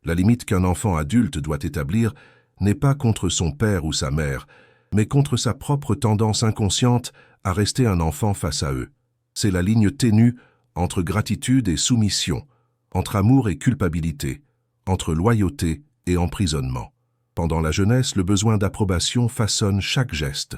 La limite qu'un enfant adulte doit établir n'est pas contre son père ou sa mère, mais contre sa propre tendance inconsciente à rester un enfant face à eux. C'est la ligne ténue entre gratitude et soumission, entre amour et culpabilité, entre loyauté et emprisonnement. Pendant la jeunesse, le besoin d'approbation façonne chaque geste.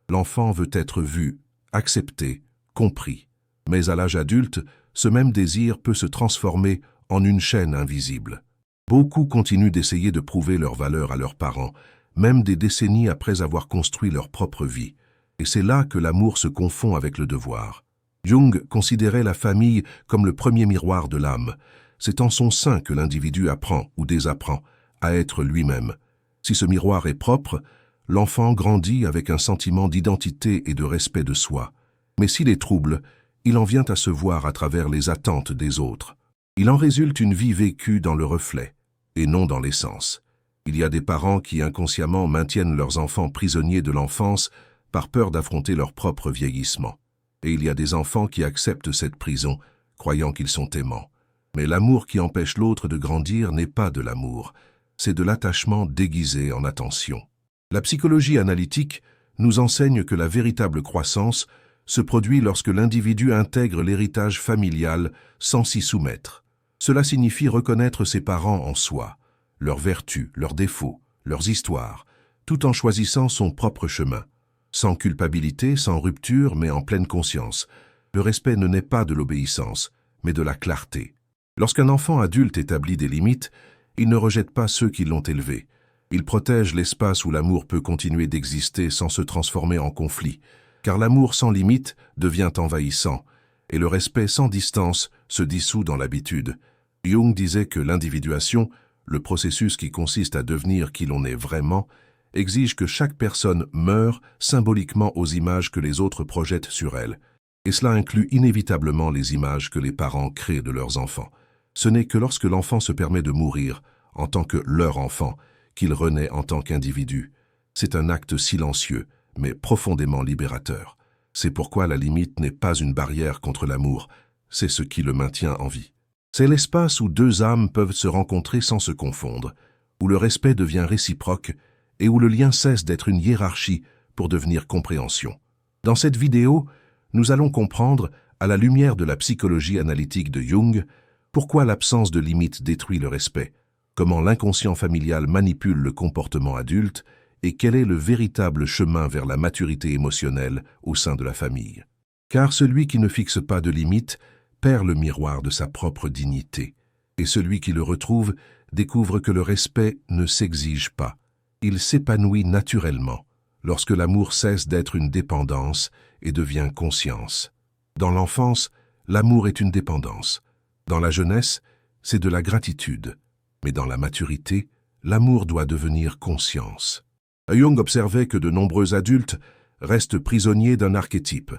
L'enfant veut être vu, accepté, compris. Mais à l'âge adulte, ce même désir peut se transformer en une chaîne invisible. Beaucoup continuent d'essayer de prouver leur valeur à leurs parents, même des décennies après avoir construit leur propre vie. Et c'est là que l'amour se confond avec le devoir. Jung considérait la famille comme le premier miroir de l'âme. C'est en son sein que l'individu apprend ou désapprend à être lui-même. Si ce miroir est propre, l'enfant grandit avec un sentiment d'identité et de respect de soi. Mais s'il est trouble, il en vient à se voir à travers les attentes des autres. Il en résulte une vie vécue dans le reflet, et non dans l'essence. Il y a des parents qui inconsciemment maintiennent leurs enfants prisonniers de l'enfance par peur d'affronter leur propre vieillissement. Et il y a des enfants qui acceptent cette prison, croyant qu'ils sont aimants. Mais l'amour qui empêche l'autre de grandir n'est pas de l'amour, c'est de l'attachement déguisé en attention. La psychologie analytique nous enseigne que la véritable croissance se produit lorsque l'individu intègre l'héritage familial sans s'y soumettre. Cela signifie reconnaître ses parents en soi, leurs vertus, leurs défauts, leurs histoires, tout en choisissant son propre chemin. Sans culpabilité, sans rupture, mais en pleine conscience. Le respect ne naît pas de l'obéissance, mais de la clarté. Lorsqu'un enfant adulte établit des limites, il ne rejette pas ceux qui l'ont élevé. Il protège l'espace où l'amour peut continuer d'exister sans se transformer en conflit, car l'amour sans limite devient envahissant, et le respect sans distance se dissout dans l'habitude. Jung disait que l'individuation, le processus qui consiste à devenir qui l'on est vraiment, exige que chaque personne meure symboliquement aux images que les autres projettent sur elle. Et cela inclut inévitablement les images que les parents créent de leurs enfants. Ce n'est que lorsque l'enfant se permet de mourir, en tant que leur enfant, qu'il renaît en tant qu'individu. C'est un acte silencieux, mais profondément libérateur. C'est pourquoi la limite n'est pas une barrière contre l'amour, c'est ce qui le maintient en vie. C'est l'espace où deux âmes peuvent se rencontrer sans se confondre, où le respect devient réciproque et où le lien cesse d'être une hiérarchie pour devenir compréhension. Dans cette vidéo, nous allons comprendre, à la lumière de la psychologie analytique de Jung, pourquoi l'absence de limite détruit le respect, comment l'inconscient familial manipule le comportement adulte et quel est le véritable chemin vers la maturité émotionnelle au sein de la famille. Car celui qui ne fixe pas de limite perd le miroir de sa propre dignité, et celui qui le retrouve découvre que le respect ne s'exige pas. Il s'épanouit naturellement, lorsque l'amour cesse d'être une dépendance et devient conscience. Dans l'enfance, l'amour est une dépendance. Dans la jeunesse, c'est de la gratitude. Mais dans la maturité, l'amour doit devenir conscience. Jung observait que de nombreux adultes restent prisonniers d'un archétype,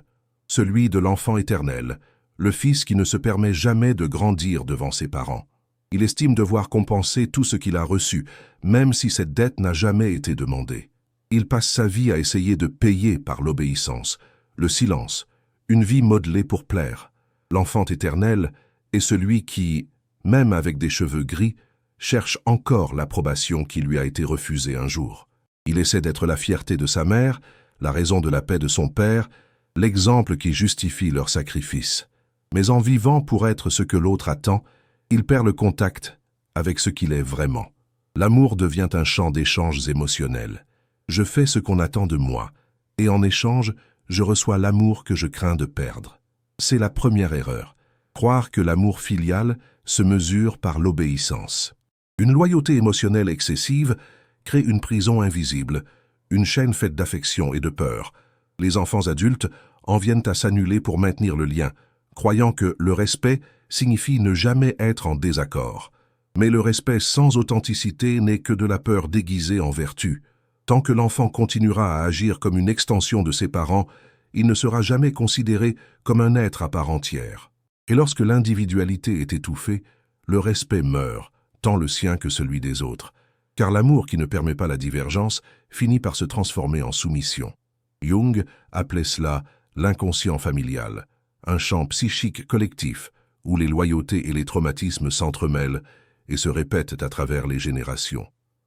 celui de l'enfant éternel, le fils qui ne se permet jamais de grandir devant ses parents. Il estime devoir compenser tout ce qu'il a reçu, même si cette dette n'a jamais été demandée. Il passe sa vie à essayer de payer par l'obéissance, le silence, une vie modelée pour plaire. L'enfant éternel est celui qui, même avec des cheveux gris, cherche encore l'approbation qui lui a été refusée un jour. Il essaie d'être la fierté de sa mère, la raison de la paix de son père, l'exemple qui justifie leur sacrifice. Mais en vivant pour être ce que l'autre attend, il perd le contact avec ce qu'il est vraiment. L'amour devient un champ d'échanges émotionnels. Je fais ce qu'on attend de moi, et en échange, je reçois l'amour que je crains de perdre. C'est la première erreur. Croire que l'amour filial se mesure par l'obéissance. Une loyauté émotionnelle excessive crée une prison invisible, une chaîne faite d'affection et de peur. Les enfants adultes en viennent à s'annuler pour maintenir le lien, croyant que le respect signifie ne jamais être en désaccord. Mais le respect sans authenticité n'est que de la peur déguisée en vertu. Tant que l'enfant continuera à agir comme une extension de ses parents, il ne sera jamais considéré comme un être à part entière. Et lorsque l'individualité est étouffée, le respect meurt, tant le sien que celui des autres. Car l'amour qui ne permet pas la divergence finit par se transformer en soumission. Jung appelait cela l'inconscient familial, un champ psychique collectif où les loyautés et les traumatismes s'entremêlent et se répètent à travers les générations.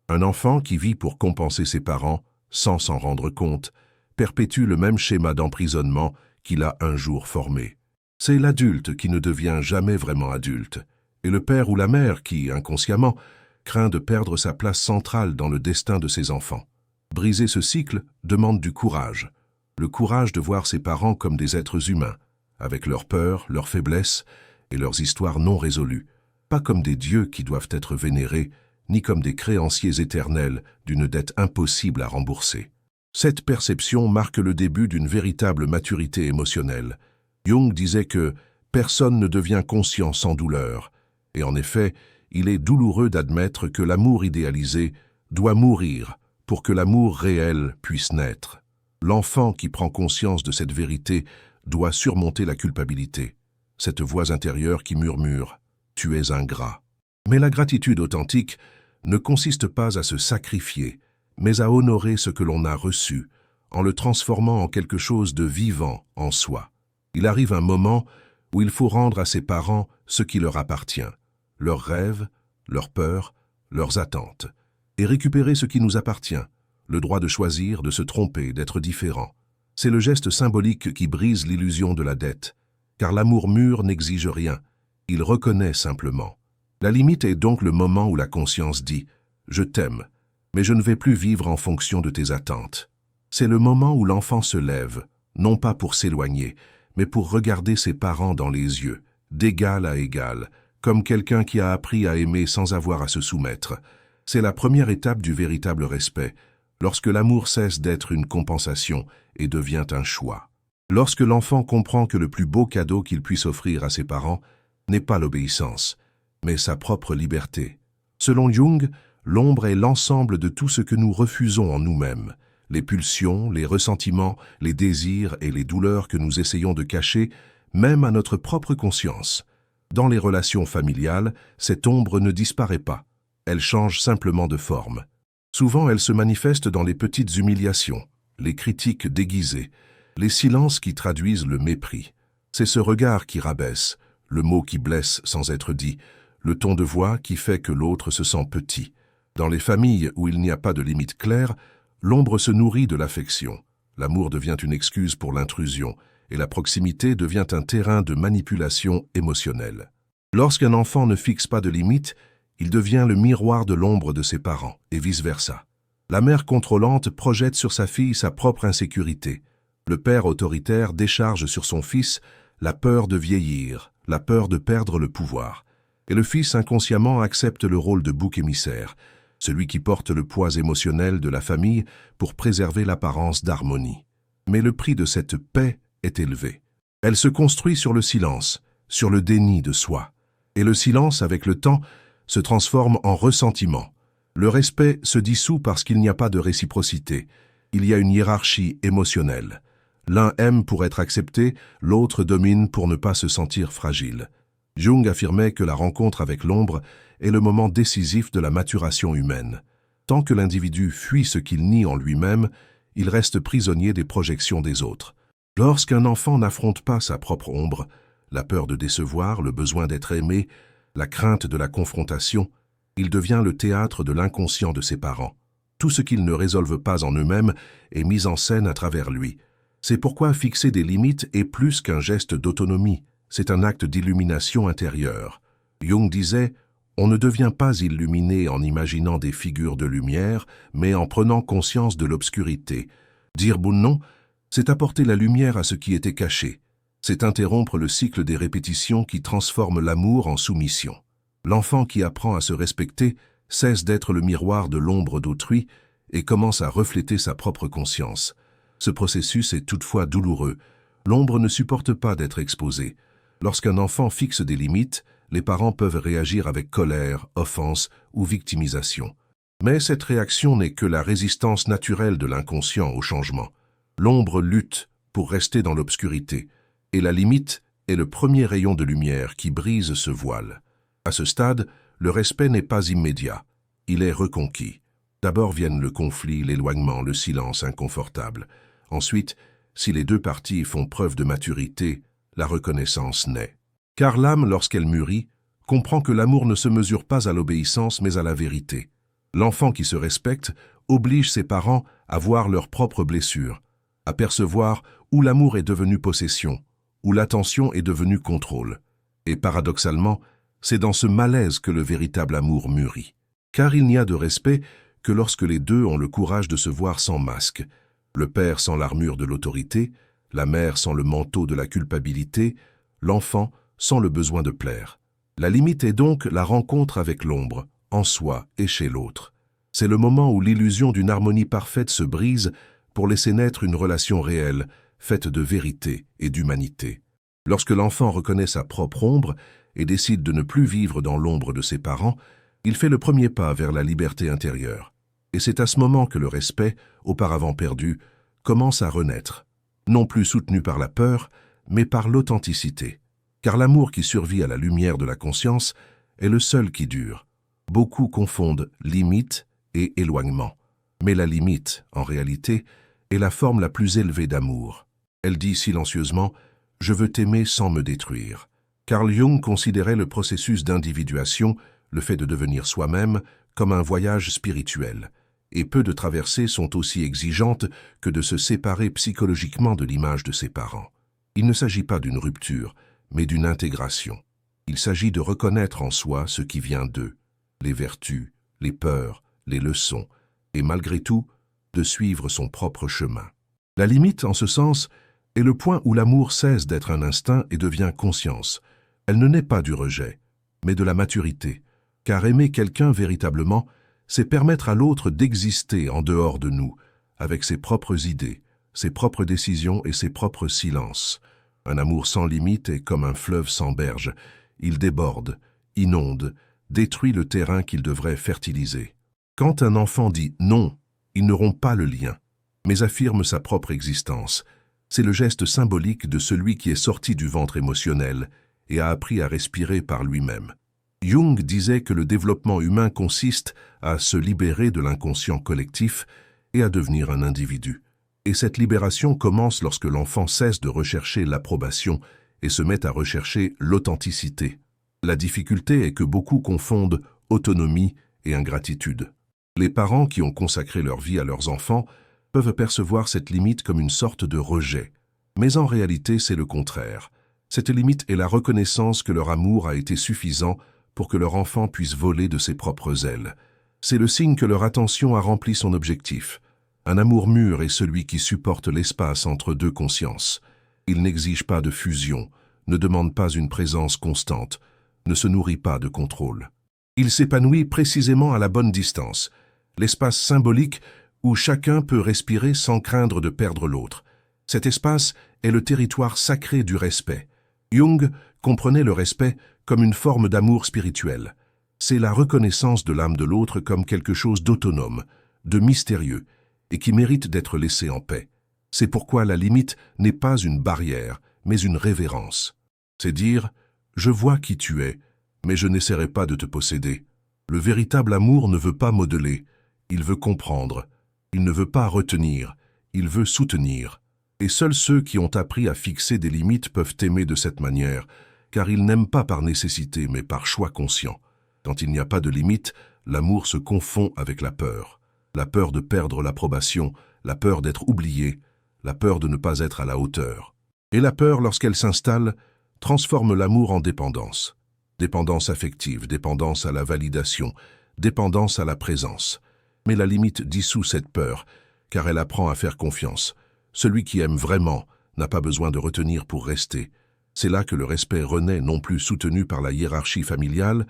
Un enfant qui vit pour compenser ses parents, sans s'en rendre compte, perpétue le même schéma d'emprisonnement qu'il a un jour formé. C'est l'adulte qui ne devient jamais vraiment adulte, et le père ou la mère qui, inconsciemment, craint de perdre sa place centrale dans le destin de ses enfants. Briser ce cycle demande du courage. Le courage de voir ses parents comme des êtres humains, avec leurs peurs, leurs faiblesses et leurs histoires non résolues, pas comme des dieux qui doivent être vénérés, ni comme des créanciers éternels d'une dette impossible à rembourser. Cette perception marque le début d'une véritable maturité émotionnelle. Jung disait que personne ne devient conscient sans douleur, et en effet, il est douloureux d'admettre que l'amour idéalisé doit mourir pour que l'amour réel puisse naître. L'enfant qui prend conscience de cette vérité doit surmonter la culpabilité, cette voix intérieure qui murmure « Tu es ingrat ». Mais la gratitude authentique ne consiste pas à se sacrifier, mais à honorer ce que l'on a reçu, en le transformant en quelque chose de vivant en soi. Il arrive un moment où il faut rendre à ses parents ce qui leur appartient, leurs rêves, leurs peurs, leurs attentes, et récupérer ce qui nous appartient, le droit de choisir, de se tromper, d'être différent. C'est le geste symbolique qui brise l'illusion de la dette, car l'amour mûr n'exige rien, il reconnaît simplement. La limite est donc le moment où la conscience dit « Je t'aime, mais je ne vais plus vivre en fonction de tes attentes ». C'est le moment où l'enfant se lève, non pas pour s'éloigner, mais pour regarder ses parents dans les yeux, d'égal à égal, comme quelqu'un qui a appris à aimer sans avoir à se soumettre. C'est la première étape du véritable respect, lorsque l'amour cesse d'être une compensation et devient un choix. Lorsque l'enfant comprend que le plus beau cadeau qu'il puisse offrir à ses parents n'est pas l'obéissance, mais sa propre liberté. Selon Jung, l'ombre est l'ensemble de tout ce que nous refusons en nous-mêmes. Les pulsions, les ressentiments, les désirs et les douleurs que nous essayons de cacher, même à notre propre conscience. Dans les relations familiales, cette ombre ne disparaît pas. Elle change simplement de forme. Souvent, elle se manifeste dans les petites humiliations, les critiques déguisées, les silences qui traduisent le mépris. C'est ce regard qui rabaisse, le mot qui blesse sans être dit, le ton de voix qui fait que l'autre se sent petit. Dans les familles où il n'y a pas de limite claire, l'ombre se nourrit de l'affection. L'amour devient une excuse pour l'intrusion, et la proximité devient un terrain de manipulation émotionnelle. Lorsqu'un enfant ne fixe pas de limites, il devient le miroir de l'ombre de ses parents, et vice-versa. La mère contrôlante projette sur sa fille sa propre insécurité. Le père autoritaire décharge sur son fils la peur de vieillir, la peur de perdre le pouvoir. Et le fils inconsciemment accepte le rôle de bouc émissaire, celui qui porte le poids émotionnel de la famille pour préserver l'apparence d'harmonie. Mais le prix de cette paix est élevé. Elle se construit sur le silence, sur le déni de soi. Et le silence, avec le temps, se transforme en ressentiment. Le respect se dissout parce qu'il n'y a pas de réciprocité. Il y a une hiérarchie émotionnelle. L'un aime pour être accepté, l'autre domine pour ne pas se sentir fragile. Jung affirmait que la rencontre avec l'ombre est le moment décisif de la maturation humaine. Tant que l'individu fuit ce qu'il nie en lui-même, il reste prisonnier des projections des autres. Lorsqu'un enfant n'affronte pas sa propre ombre, la peur de décevoir, le besoin d'être aimé, la crainte de la confrontation, il devient le théâtre de l'inconscient de ses parents. Tout ce qu'ils ne résolvent pas en eux-mêmes est mis en scène à travers lui. C'est pourquoi fixer des limites est plus qu'un geste d'autonomie, c'est un acte d'illumination intérieure. Jung disait « On ne devient pas illuminé en imaginant des figures de lumière, mais en prenant conscience de l'obscurité. Dire bon non, c'est apporter la lumière à ce qui était caché. C'est interrompre le cycle des répétitions qui transforment l'amour en soumission. L'enfant qui apprend à se respecter cesse d'être le miroir de l'ombre d'autrui et commence à refléter sa propre conscience. Ce processus est toutefois douloureux. L'ombre ne supporte pas d'être exposée. Lorsqu'un enfant fixe des limites, les parents peuvent réagir avec colère, offense ou victimisation. Mais cette réaction n'est que la résistance naturelle de l'inconscient au changement. L'ombre lutte pour rester dans l'obscurité, et la limite est le premier rayon de lumière qui brise ce voile. À ce stade, le respect n'est pas immédiat, il est reconquis. D'abord viennent le conflit, l'éloignement, le silence inconfortable. Ensuite, si les deux parties font preuve de maturité, la reconnaissance naît. Car l'âme, lorsqu'elle mûrit, comprend que l'amour ne se mesure pas à l'obéissance mais à la vérité. L'enfant qui se respecte oblige ses parents à voir leurs propres blessures, à percevoir où l'amour est devenu possession, où l'attention est devenue contrôle. Et paradoxalement, c'est dans ce malaise que le véritable amour mûrit. Car il n'y a de respect que lorsque les deux ont le courage de se voir sans masque, le père sans l'armure de l'autorité, la mère sans le manteau de la culpabilité, l'enfant sans le besoin de plaire. La limite est donc la rencontre avec l'ombre, en soi et chez l'autre. C'est le moment où l'illusion d'une harmonie parfaite se brise pour laisser naître une relation réelle, faite de vérité et d'humanité. Lorsque l'enfant reconnaît sa propre ombre et décide de ne plus vivre dans l'ombre de ses parents, il fait le premier pas vers la liberté intérieure. Et c'est à ce moment que le respect, auparavant perdu, commence à renaître, non plus soutenu par la peur, mais par l'authenticité. Car l'amour qui survit à la lumière de la conscience est le seul qui dure. Beaucoup confondent limite et éloignement. Mais la limite, en réalité, est la forme la plus élevée d'amour. Elle dit silencieusement « Je veux t'aimer sans me détruire ». Carl Jung considérait le processus d'individuation, le fait de devenir soi-même, comme un voyage spirituel. Et peu de traversées sont aussi exigeantes que de se séparer psychologiquement de l'image de ses parents. Il ne s'agit pas d'une rupture, mais d'une intégration. Il s'agit de reconnaître en soi ce qui vient d'eux, les vertus, les peurs, les leçons, et malgré tout, de suivre son propre chemin. La limite, en ce sens, est le point où l'amour cesse d'être un instinct et devient conscience. Elle ne naît pas du rejet, mais de la maturité, car aimer quelqu'un véritablement, c'est permettre à l'autre d'exister en dehors de nous, avec ses propres idées, ses propres décisions et ses propres silences. Un amour sans limite est comme un fleuve sans berge. Il déborde, inonde, détruit le terrain qu'il devrait fertiliser. Quand un enfant dit « non », il ne rompt pas le lien, mais affirme sa propre existence. C'est le geste symbolique de celui qui est sorti du ventre émotionnel et a appris à respirer par lui-même. Jung disait que le développement humain consiste à se libérer de l'inconscient collectif et à devenir un individu. Et cette libération commence lorsque l'enfant cesse de rechercher l'approbation et se met à rechercher l'authenticité. La difficulté est que beaucoup confondent autonomie et ingratitude. Les parents qui ont consacré leur vie à leurs enfants peuvent percevoir cette limite comme une sorte de rejet. Mais en réalité, c'est le contraire. Cette limite est la reconnaissance que leur amour a été suffisant pour que leur enfant puisse voler de ses propres ailes. C'est le signe que leur attention a rempli son objectif. Un amour mûr est celui qui supporte l'espace entre deux consciences. Il n'exige pas de fusion, ne demande pas une présence constante, ne se nourrit pas de contrôle. Il s'épanouit précisément à la bonne distance, l'espace symbolique où chacun peut respirer sans craindre de perdre l'autre. Cet espace est le territoire sacré du respect. Jung comprenait le respect comme une forme d'amour spirituel. C'est la reconnaissance de l'âme de l'autre comme quelque chose d'autonome, de mystérieux, et qui mérite d'être laissé en paix. C'est pourquoi la limite n'est pas une barrière, mais une révérence. C'est dire « Je vois qui tu es, mais je n'essaierai pas de te posséder ». Le véritable amour ne veut pas modeler, il veut comprendre. Il ne veut pas retenir, il veut soutenir. Et seuls ceux qui ont appris à fixer des limites peuvent aimer de cette manière, car ils n'aiment pas par nécessité, mais par choix conscient. Quand il n'y a pas de limite, l'amour se confond avec la peur. La peur de perdre l'approbation, la peur d'être oublié, la peur de ne pas être à la hauteur. Et la peur, lorsqu'elle s'installe, transforme l'amour en dépendance. Dépendance affective, dépendance à la validation, dépendance à la présence. Mais la limite dissout cette peur, car elle apprend à faire confiance. Celui qui aime vraiment n'a pas besoin de retenir pour rester. C'est là que le respect renaît non plus soutenu par la hiérarchie familiale,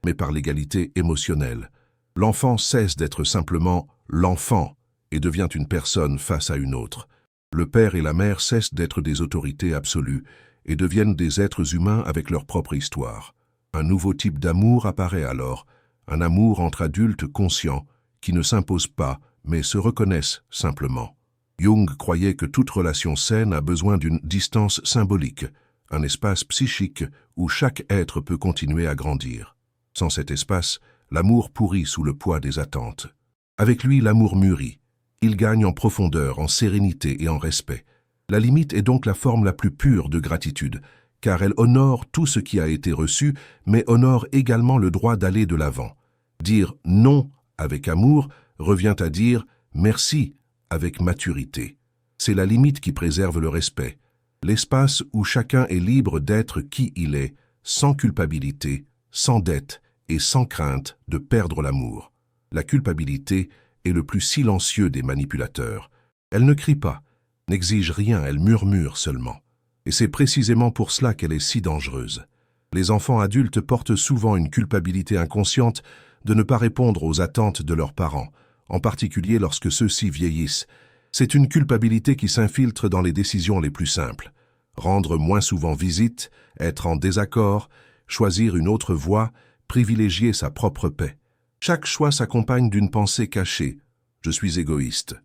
mais par l'égalité émotionnelle. L'enfant cesse d'être simplement l'enfant et devient une personne face à une autre. Le père et la mère cessent d'être des autorités absolues et deviennent des êtres humains avec leur propre histoire. Un nouveau type d'amour apparaît alors, un amour entre adultes conscients qui ne s'imposent pas, mais se reconnaissent simplement. Jung croyait que toute relation saine a besoin d'une distance symbolique, un espace psychique où chaque être peut continuer à grandir. Sans cet espace, l'amour pourrit sous le poids des attentes. Avec lui, l'amour mûrit. Il gagne en profondeur, en sérénité et en respect. La limite est donc la forme la plus pure de gratitude, car elle honore tout ce qui a été reçu, mais honore également le droit d'aller de l'avant. Dire non avec amour revient à dire merci avec maturité. C'est la limite qui préserve le respect, l'espace où chacun est libre d'être qui il est, sans culpabilité, sans dette et sans crainte de perdre l'amour. La culpabilité est le plus silencieux des manipulateurs. Elle ne crie pas, n'exige rien, elle murmure seulement. Et c'est précisément pour cela qu'elle est si dangereuse. Les enfants adultes portent souvent une culpabilité inconsciente de ne pas répondre aux attentes de leurs parents, en particulier lorsque ceux-ci vieillissent. C'est une culpabilité qui s'infiltre dans les décisions les plus simples. Rendre moins souvent visite, être en désaccord, choisir une autre voie, privilégier sa propre paix. Chaque choix s'accompagne d'une pensée cachée. Je suis égoïste.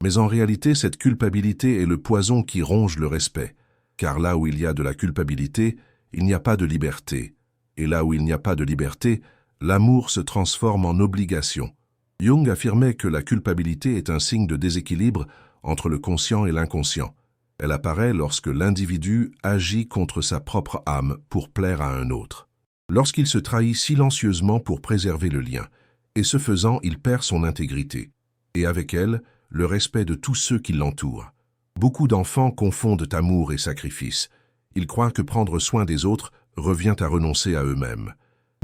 Mais en réalité, cette culpabilité est le poison qui ronge le respect. Car là où il y a de la culpabilité, il n'y a pas de liberté. Et là où il n'y a pas de liberté, l'amour se transforme en obligation. Jung affirmait que la culpabilité est un signe de déséquilibre entre le conscient et l'inconscient. Elle apparaît lorsque l'individu agit contre sa propre âme pour plaire à un autre. Lorsqu'il se trahit silencieusement pour préserver le lien, et ce faisant, il perd son intégrité. Et avec elle, le respect de tous ceux qui l'entourent. Beaucoup d'enfants confondent amour et sacrifice. Ils croient que prendre soin des autres revient à renoncer à eux-mêmes.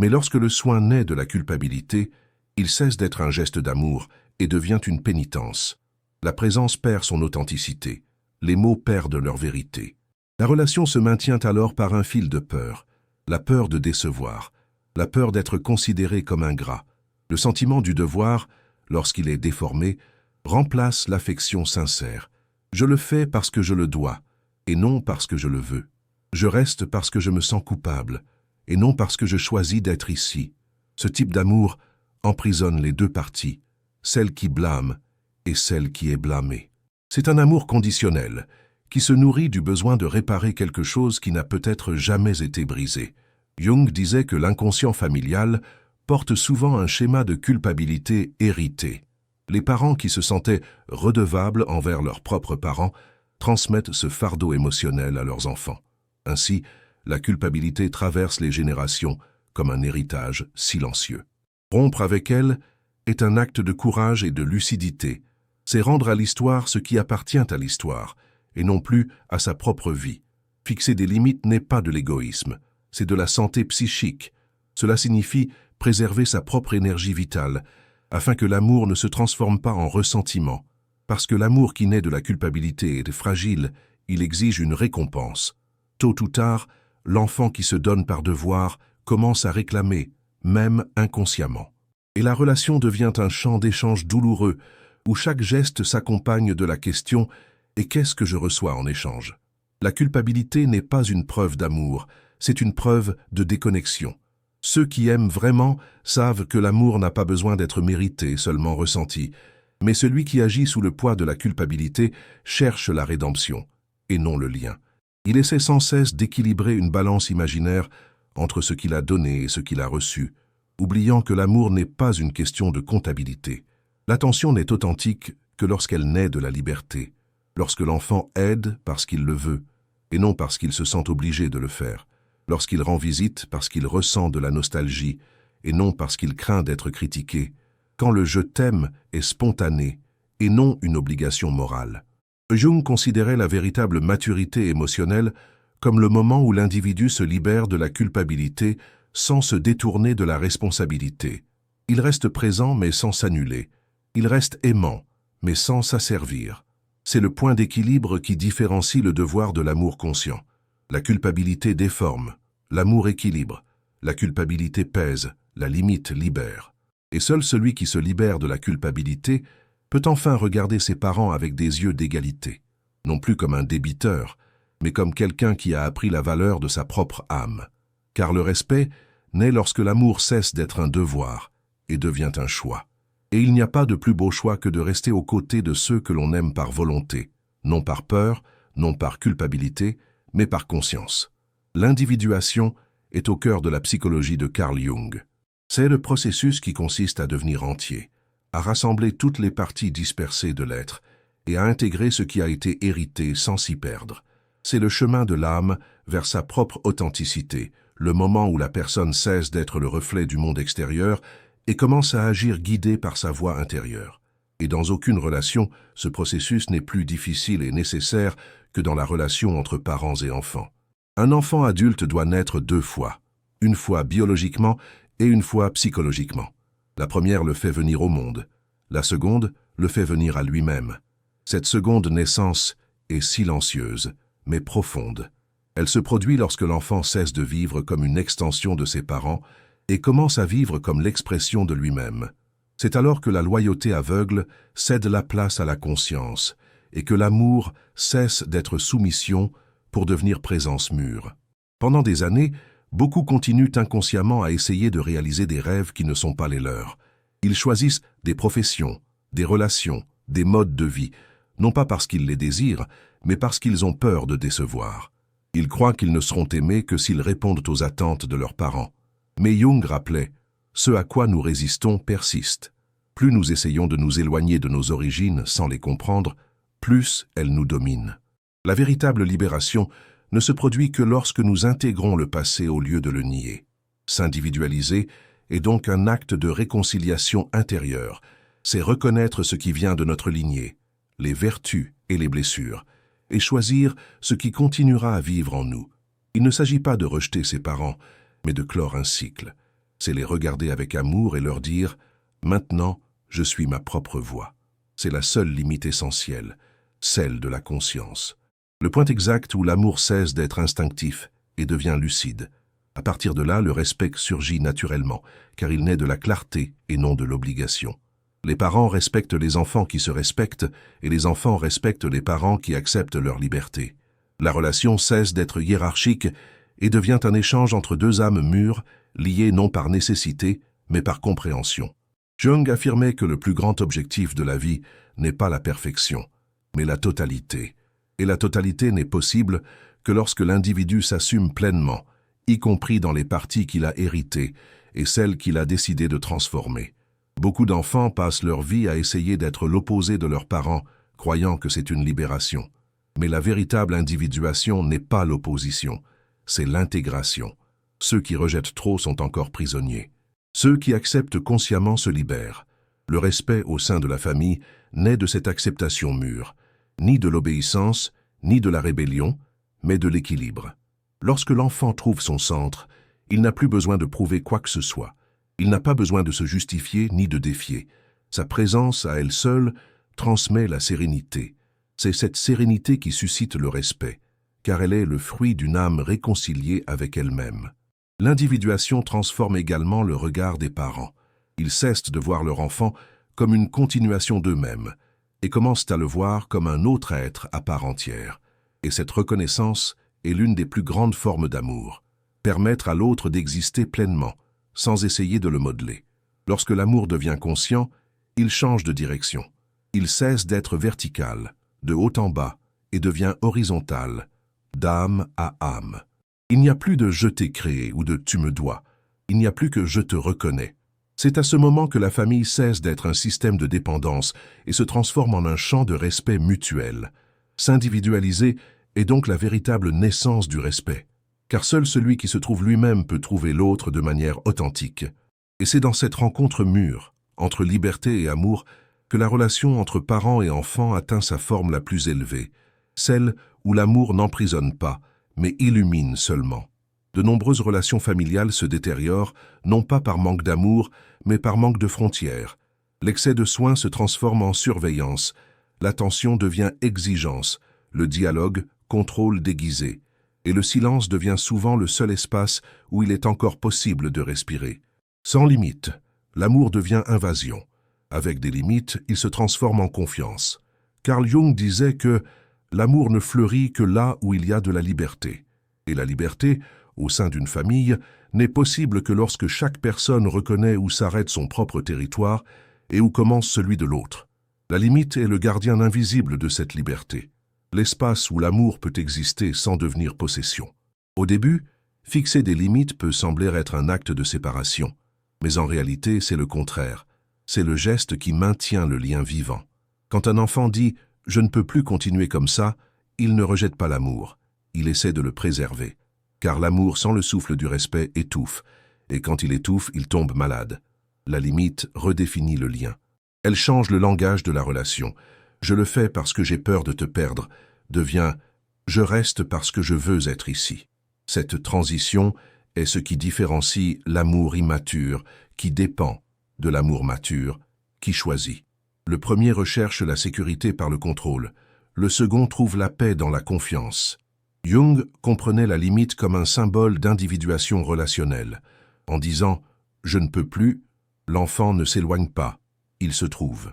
Mais lorsque le soin naît de la culpabilité, il cesse d'être un geste d'amour et devient une pénitence. La présence perd son authenticité. Les mots perdent leur vérité. La relation se maintient alors par un fil de peur. La peur de décevoir. La peur d'être considéré comme ingrat. Le sentiment du devoir, lorsqu'il est déformé, remplace l'affection sincère. Je le fais parce que je le dois, et non parce que je le veux. Je reste parce que je me sens coupable, et non parce que je choisis d'être ici. Ce type d'amour emprisonne les deux parties, celle qui blâme et celle qui est blâmée. C'est un amour conditionnel, qui se nourrit du besoin de réparer quelque chose qui n'a peut-être jamais été brisé. Jung disait que l'inconscient familial porte souvent un schéma de culpabilité hérité. Les parents qui se sentaient redevables envers leurs propres parents transmettent ce fardeau émotionnel à leurs enfants. Ainsi, la culpabilité traverse les générations comme un héritage silencieux. Rompre avec elle est un acte de courage et de lucidité. C'est rendre à l'histoire ce qui appartient à l'histoire, et non plus à sa propre vie. Fixer des limites n'est pas de l'égoïsme, c'est de la santé psychique. Cela signifie préserver sa propre énergie vitale, afin que l'amour ne se transforme pas en ressentiment. Parce que l'amour qui naît de la culpabilité est fragile, il exige une récompense. Tôt ou tard, l'enfant qui se donne par devoir commence à réclamer, même inconsciemment. Et la relation devient un champ d'échange douloureux, où chaque geste s'accompagne de la question « Et qu'est-ce que je reçois en échange ?» La culpabilité n'est pas une preuve d'amour, c'est une preuve de déconnexion. Ceux qui aiment vraiment savent que l'amour n'a pas besoin d'être mérité, seulement ressenti. Mais celui qui agit sous le poids de la culpabilité cherche la rédemption, et non le lien. Il essaie sans cesse d'équilibrer une balance imaginaire entre ce qu'il a donné et ce qu'il a reçu, oubliant que l'amour n'est pas une question de comptabilité. L'attention n'est authentique que lorsqu'elle naît de la liberté, lorsque l'enfant aide parce qu'il le veut, et non parce qu'il se sent obligé de le faire, lorsqu'il rend visite parce qu'il ressent de la nostalgie, et non parce qu'il craint d'être critiqué, quand le « je t'aime » est spontané, et non une obligation morale. Jung considérait la véritable maturité émotionnelle comme le moment où l'individu se libère de la culpabilité sans se détourner de la responsabilité. Il reste présent mais sans s'annuler. Il reste aimant mais sans s'asservir. C'est le point d'équilibre qui différencie le devoir de l'amour conscient. La culpabilité déforme, l'amour équilibre. La culpabilité pèse, la limite libère. Et seul celui qui se libère de la culpabilité peut enfin regarder ses parents avec des yeux d'égalité, non plus comme un débiteur, mais comme quelqu'un qui a appris la valeur de sa propre âme. Car le respect naît lorsque l'amour cesse d'être un devoir et devient un choix. Et il n'y a pas de plus beau choix que de rester aux côtés de ceux que l'on aime par volonté, non par peur, non par culpabilité, mais par conscience. L'individuation est au cœur de la psychologie de Carl Jung. C'est le processus qui consiste à devenir entier, à rassembler toutes les parties dispersées de l'être et à intégrer ce qui a été hérité sans s'y perdre. C'est le chemin de l'âme vers sa propre authenticité, le moment où la personne cesse d'être le reflet du monde extérieur et commence à agir guidée par sa voix intérieure. Et dans aucune relation, ce processus n'est plus difficile et nécessaire que dans la relation entre parents et enfants. Un enfant adulte doit naître 2 fois, une fois biologiquement et une fois psychologiquement. La première le fait venir au monde, la seconde le fait venir à lui-même. Cette seconde naissance est silencieuse, mais profonde. Elle se produit lorsque l'enfant cesse de vivre comme une extension de ses parents et commence à vivre comme l'expression de lui-même. C'est alors que la loyauté aveugle cède la place à la conscience et que l'amour cesse d'être soumission pour devenir présence mûre. Pendant des années, beaucoup continuent inconsciemment à essayer de réaliser des rêves qui ne sont pas les leurs. Ils choisissent des professions, des relations, des modes de vie, non pas parce qu'ils les désirent, mais parce qu'ils ont peur de décevoir. Ils croient qu'ils ne seront aimés que s'ils répondent aux attentes de leurs parents. Mais Jung rappelait, ce à quoi nous résistons persiste. Plus nous essayons de nous éloigner de nos origines sans les comprendre, plus elles nous dominent. La véritable libération ne se produit que lorsque nous intégrons le passé au lieu de le nier. S'individualiser est donc un acte de réconciliation intérieure. C'est reconnaître ce qui vient de notre lignée, les vertus et les blessures, et choisir ce qui continuera à vivre en nous. Il ne s'agit pas de rejeter ses parents, mais de clore un cycle. C'est les regarder avec amour et leur dire « Maintenant, je suis ma propre voix ». C'est la seule limite essentielle, celle de la conscience. Le point exact où l'amour cesse d'être instinctif et devient lucide. À partir de là, le respect surgit naturellement, car il naît de la clarté et non de l'obligation. Les parents respectent les enfants qui se respectent, et les enfants respectent les parents qui acceptent leur liberté. La relation cesse d'être hiérarchique et devient un échange entre 2 âmes mûres, liées non par nécessité, mais par compréhension. Jung affirmait que le plus grand objectif de la vie n'est pas la perfection, mais la totalité. Et la totalité n'est possible que lorsque l'individu s'assume pleinement, y compris dans les parties qu'il a héritées et celles qu'il a décidé de transformer. Beaucoup d'enfants passent leur vie à essayer d'être l'opposé de leurs parents, croyant que c'est une libération. Mais la véritable individuation n'est pas l'opposition, c'est l'intégration. Ceux qui rejettent trop sont encore prisonniers. Ceux qui acceptent consciemment se libèrent. Le respect au sein de la famille naît de cette acceptation mûre, ni de l'obéissance, ni de la rébellion, mais de l'équilibre. Lorsque l'enfant trouve son centre, il n'a plus besoin de prouver quoi que ce soit. Il n'a pas besoin de se justifier ni de défier. Sa présence à elle seule transmet la sérénité. C'est cette sérénité qui suscite le respect, car elle est le fruit d'une âme réconciliée avec elle-même. L'individuation transforme également le regard des parents. Ils cessent de voir leur enfant comme une continuation d'eux-mêmes et commencent à le voir comme un autre être à part entière. Et cette reconnaissance est l'une des plus grandes formes d'amour. Permettre à l'autre d'exister pleinement, sans essayer de le modeler. Lorsque l'amour devient conscient, il change de direction. Il cesse d'être vertical, de haut en bas, et devient horizontal, d'âme à âme. Il n'y a plus de « je t'ai créé » ou de « tu me dois ». Il n'y a plus que « je te reconnais ». C'est à ce moment que la famille cesse d'être un système de dépendance et se transforme en un champ de respect mutuel. S'individualiser est donc la véritable naissance du respect, car seul celui qui se trouve lui-même peut trouver l'autre de manière authentique. Et c'est dans cette rencontre mûre, entre liberté et amour, que la relation entre parents et enfants atteint sa forme la plus élevée, celle où l'amour n'emprisonne pas, mais illumine seulement. De nombreuses relations familiales se détériorent, non pas par manque d'amour, mais par manque de frontières. L'excès de soins se transforme en surveillance, l'attention devient exigence, le dialogue, contrôle déguisé, et le silence devient souvent le seul espace où il est encore possible de respirer. Sans limite, l'amour devient invasion. Avec des limites, il se transforme en confiance. Carl Jung disait que l'amour ne fleurit que là où il y a de la liberté. Et la liberté, au sein d'une famille, n'est possible que lorsque chaque personne reconnaît où s'arrête son propre territoire et où commence celui de l'autre. La limite est le gardien invisible de cette liberté, l'espace où l'amour peut exister sans devenir possession. Au début, fixer des limites peut sembler être un acte de séparation, mais en réalité, c'est le contraire. C'est le geste qui maintient le lien vivant. Quand un enfant dit « je ne peux plus continuer comme ça », il ne rejette pas l'amour, il essaie de le préserver. Car l'amour sans le souffle du respect étouffe, et quand il étouffe, il tombe malade. La limite redéfinit le lien. Elle change le langage de la relation. Je le fais parce que j'ai peur de te perdre devient je reste parce que je veux être ici. Cette transition est ce qui différencie l'amour immature, qui dépend, de l'amour mature, qui choisit. Le premier recherche la sécurité par le contrôle. Le second trouve la paix dans la confiance. Jung comprenait la limite comme un symbole d'individuation relationnelle. En disant « je ne peux plus », l'enfant ne s'éloigne pas, il se trouve.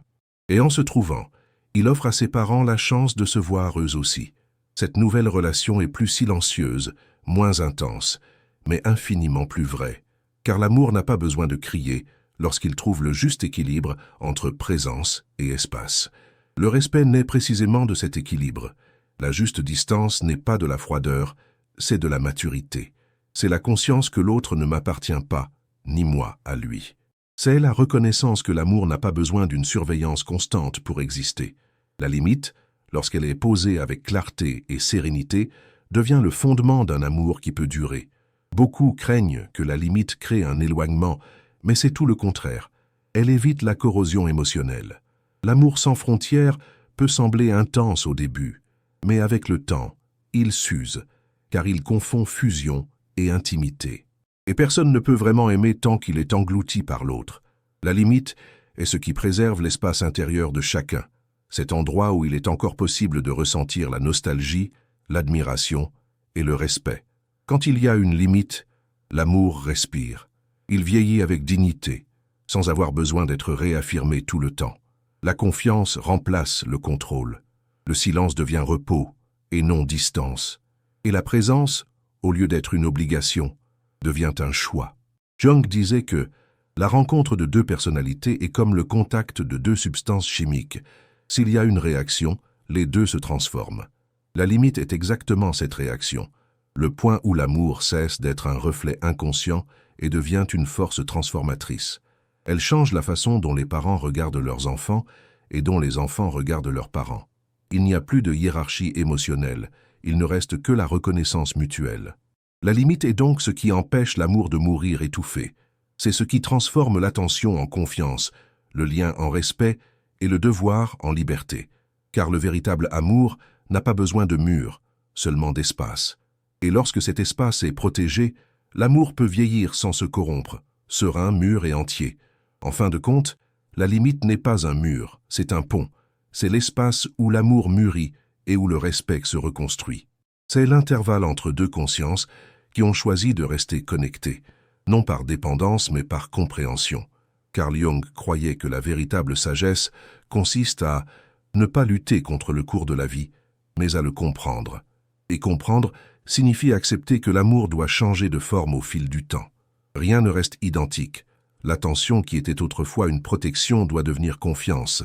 Et en se trouvant, il offre à ses parents la chance de se voir eux aussi. Cette nouvelle relation est plus silencieuse, moins intense, mais infiniment plus vraie. Car l'amour n'a pas besoin de crier lorsqu'il trouve le juste équilibre entre présence et espace. Le respect naît précisément de cet équilibre. La juste distance n'est pas de la froideur, c'est de la maturité. C'est la conscience que l'autre ne m'appartient pas, ni moi à lui. C'est la reconnaissance que l'amour n'a pas besoin d'une surveillance constante pour exister. La limite, lorsqu'elle est posée avec clarté et sérénité, devient le fondement d'un amour qui peut durer. Beaucoup craignent que la limite crée un éloignement, mais c'est tout le contraire. Elle évite la corrosion émotionnelle. L'amour sans frontières peut sembler intense au début, mais avec le temps, il s'use, car il confond fusion et intimité. Et personne ne peut vraiment aimer tant qu'il est englouti par l'autre. La limite est ce qui préserve l'espace intérieur de chacun, cet endroit où il est encore possible de ressentir la nostalgie, l'admiration et le respect. Quand il y a une limite, l'amour respire. Il vieillit avec dignité, sans avoir besoin d'être réaffirmé tout le temps. La confiance remplace le contrôle. Le silence devient repos et non distance. Et la présence, au lieu d'être une obligation, devient un choix. Jung disait que la rencontre de deux personnalités est comme le contact de deux substances chimiques. S'il y a une réaction, les deux se transforment. La limite est exactement cette réaction, le point où l'amour cesse d'être un reflet inconscient et devient une force transformatrice. Elle change la façon dont les parents regardent leurs enfants et dont les enfants regardent leurs parents. Il n'y a plus de hiérarchie émotionnelle, il ne reste que la reconnaissance mutuelle. La limite est donc ce qui empêche l'amour de mourir étouffé. C'est ce qui transforme l'attention en confiance, le lien en respect et le devoir en liberté. Car le véritable amour n'a pas besoin de murs, seulement d'espace. Et lorsque cet espace est protégé, l'amour peut vieillir sans se corrompre, serein, mûr et entier. En fin de compte, la limite n'est pas un mur, c'est un pont. C'est l'espace où l'amour mûrit et où le respect se reconstruit. C'est l'intervalle entre deux consciences qui ont choisi de rester connectées, non par dépendance mais par compréhension. Carl Jung croyait que la véritable sagesse consiste à ne pas lutter contre le cours de la vie, mais à le comprendre. Et comprendre signifie accepter que l'amour doit changer de forme au fil du temps. Rien ne reste identique. L'attention qui était autrefois une protection doit devenir confiance.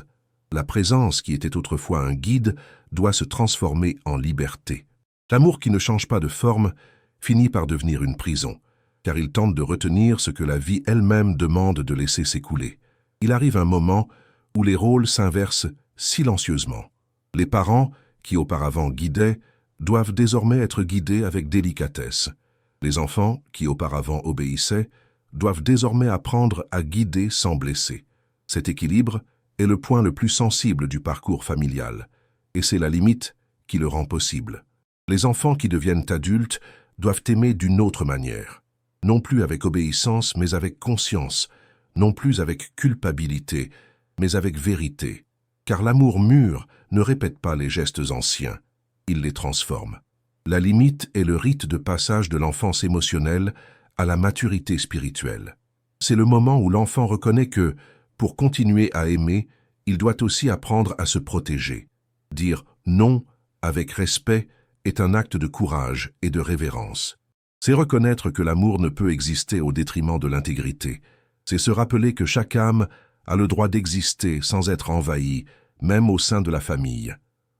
La présence qui était autrefois un guide doit se transformer en liberté. L'amour qui ne change pas de forme finit par devenir une prison, car il tente de retenir ce que la vie elle-même demande de laisser s'écouler. Il arrive un moment où les rôles s'inversent silencieusement. Les parents, qui auparavant guidaient, doivent désormais être guidés avec délicatesse. Les enfants, qui auparavant obéissaient, doivent désormais apprendre à guider sans blesser. Cet équilibre est le point le plus sensible du parcours familial, et c'est la limite qui le rend possible. Les enfants qui deviennent adultes doivent aimer d'une autre manière, non plus avec obéissance mais avec conscience, non plus avec culpabilité mais avec vérité, car l'amour mûr ne répète pas les gestes anciens, il les transforme. La limite est le rite de passage de l'enfance émotionnelle à la maturité spirituelle. C'est le moment où l'enfant reconnaît que, pour continuer à aimer, il doit aussi apprendre à se protéger. Dire non avec respect est un acte de courage et de révérence. C'est reconnaître que l'amour ne peut exister au détriment de l'intégrité. C'est se rappeler que chaque âme a le droit d'exister sans être envahie, même au sein de la famille.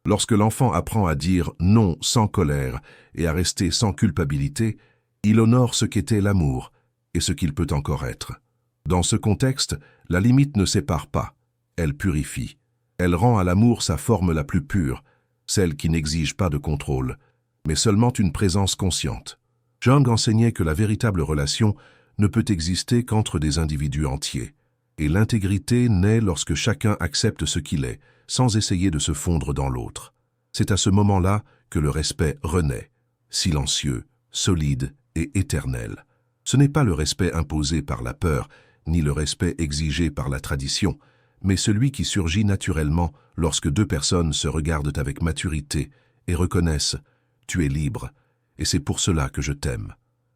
Lorsque l'enfant apprend à dire non sans colère et à rester sans culpabilité, il honore ce qu'était l'amour et ce qu'il peut encore être. Dans ce contexte, la limite ne sépare pas, elle purifie. Elle rend à l'amour sa forme la plus pure, celle qui n'exige pas de contrôle, mais seulement une présence consciente. Jung enseignait que la véritable relation ne peut exister qu'entre des individus entiers, et l'intégrité naît lorsque chacun accepte ce qu'il est, sans essayer de se fondre dans l'autre. C'est à ce moment-là que le respect renaît, silencieux, solide et éternel. Ce n'est pas le respect imposé par la peur, ni le respect exigé par la tradition, mais celui qui surgit naturellement lorsque deux personnes se regardent avec maturité et reconnaissent « tu es libre, et c'est pour cela que je t'aime ».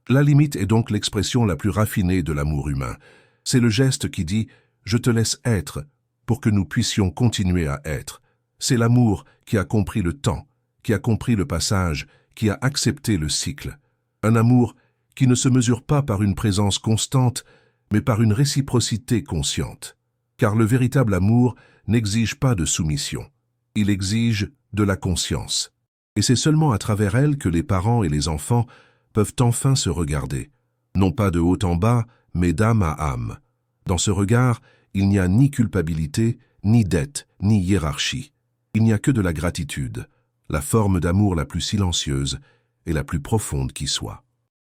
La limite est donc l'expression la plus raffinée de l'amour humain. C'est le geste qui dit « je te laisse être » pour que nous puissions continuer à être. C'est l'amour qui a compris le temps, qui a compris le passage, qui a accepté le cycle. Un amour qui ne se mesure pas par une présence constante, mais par une réciprocité consciente. Car le véritable amour n'exige pas de soumission. Il exige de la conscience. Et c'est seulement à travers elle que les parents et les enfants peuvent enfin se regarder. Non pas de haut en bas, mais d'âme à âme. Dans ce regard, il n'y a ni culpabilité, ni dette, ni hiérarchie. Il n'y a que de la gratitude, la forme d'amour la plus silencieuse et la plus profonde qui soit.